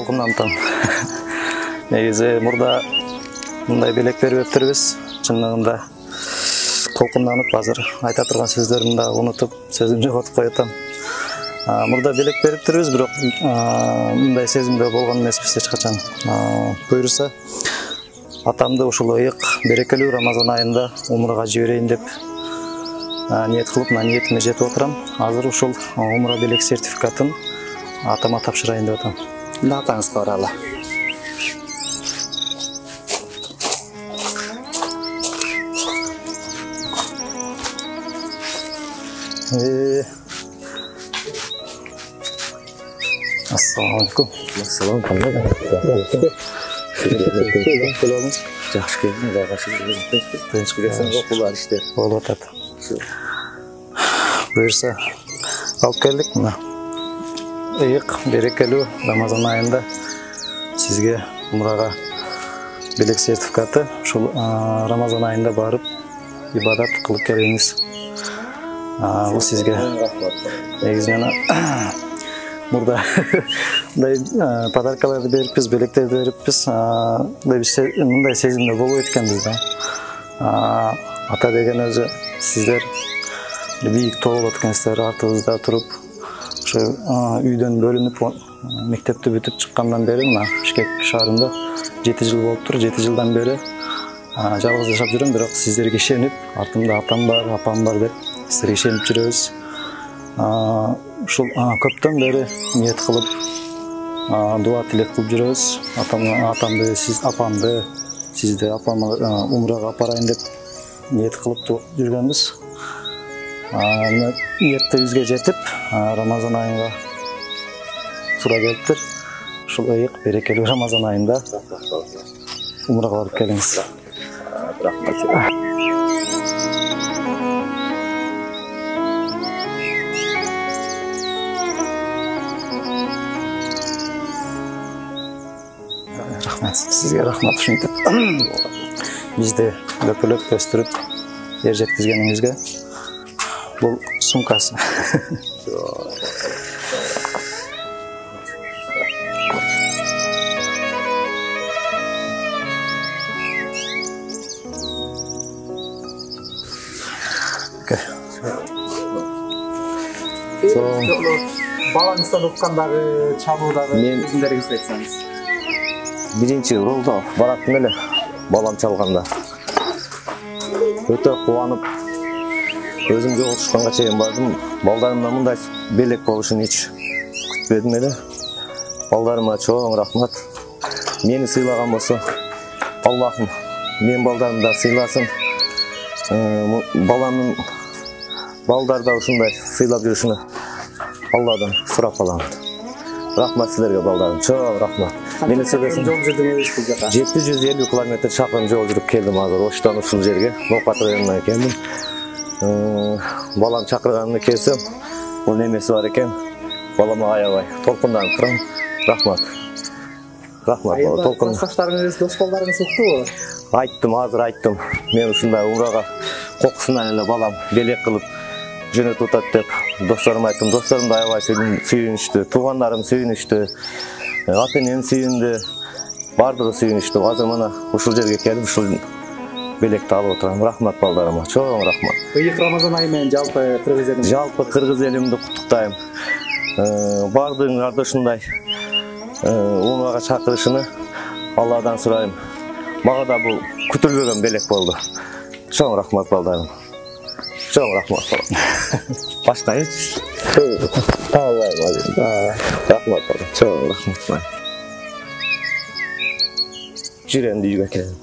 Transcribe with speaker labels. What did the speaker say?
Speaker 1: толкундан негизи мурда мындай белек берип өттүрбүз. Чындыгында толкунданып азыр айта турган сөздөрүмдү да унутуп, сөзүмдү жоготуп коётам. Мурда белек берип турбуз, бирок мындай сезимде болгон эмеспиз эч качан. Буйруса атамды ушул ыйык берекелүү Рамазан айында умрага жиберейин деп ниет кылып, ниетиме жетип отурам. Азыр ушул умра белек сертификатын атама тапшырайын деп атам.
Speaker 2: Атаңызга баралы.
Speaker 1: Assalamualaikum.
Speaker 2: Assalamu alaikum. Жакшы келдиң, жайгашып жүрсүң. Тынч келсең окуулар иштер.
Speaker 1: Болуп атат. Буйруса алып келдик мына. Ыйык берекелүү Рамазан айында сизге умрага белек сертификаты ушул Рамазан айында барып ибадат кылып келиңиз. Бул сизге негизинен мурда мындай подаркаларды бериппиз, белектерди бериппиз. Мындай сезимде болбойт экенбиз да. Ата деген өзү сиздер бийик тоо болот экенсиздер, артыбызда туруп, ошо үйдөн бөлүнүп мектепти бүтүп чыккандан бери мына Бишкек шаарында 7 жыл болуптур. 7 жылдан бери жалгыз жашап жүрөм, бирок сиздерге ишенип, артымда атам бар, апам бар деп сиздерге ишенип жүрөбүз. Ушул көптөн бери ниет кылып, дуа тилек кылып жүрөбүз. Атамды, апамды, сизди апама умрага апарайын деп ниет кылып жүргөнбүз. Ниетибизге жетип, Рамазан айына туура келиптир. Ушул ыйык берекелүү Рамазан айында умрага барып келиңиз.
Speaker 2: Рахмат.
Speaker 1: Рахмат, сизге рахмат ушинтип. Бизди көпөлөп өстүрүп, жер жеткизгениңизге бул сумкасы.
Speaker 2: Балаңыздан уккандагы чалуудагы өзүңдөрүңүз айтсаңыз.
Speaker 3: Биринчи ролдо бараттым эле балам чалганда. Өтө кубанып, өзүм жоготушканга чейин бардым. Балдарымдан мындай белек болушун эч күтпөдүм эле. Балдарыма чоң рахмат. Мени сыйлаган болсо, Аллахым мен балдарымды да сыйласын. Баламдын балдарда ушундай сыйлап жүрүшүнө Алладан сурап калам. Рахмат силерге балдарым, чоң рахмат. Мени сөйлөсүң.
Speaker 2: Жол жүрдүңүз бул жака.
Speaker 3: 750 километр чакырым жол жүрүп келдим азыр. Оштон ушул жерге, Ноокат районуна келдим. Балам чакырганына келсем, бул немеси бар экен. Балама аябай толкунданып турам. Рахмат. Рахмат.
Speaker 2: Толкун. Классташтарыңыз, дос балдарыңыз уктубу?
Speaker 3: Айттым, азыр айттым. Мен ушундай умрага кокусунан эле балам белек кылып жөнөтүп атат деп досторум айттым. Досторум да аябай сүйүнүштү, туугандарым сүйүнүштү, ата-энем сүйүндү, бардыгы сүйүнүштү. Азыр мына ушул жерге келип, ушул белекти алып отурам. Рахмат балдарыма, чоң рахмат.
Speaker 2: Ыйык Рамазан айы менен жалпы кыргыз элин.
Speaker 3: Жалпы кыргыз элимди куттуктайм. Бардыгыңарды ушундай умрага чакырышыны Алладан сурайм. Мага да бул күтүлбөгөн белек болду. Чоң рахмат балдарым. Чоң рахмат. Башка эч. Рахмат. Чоң рахмат. Жүрөм үйгө келем.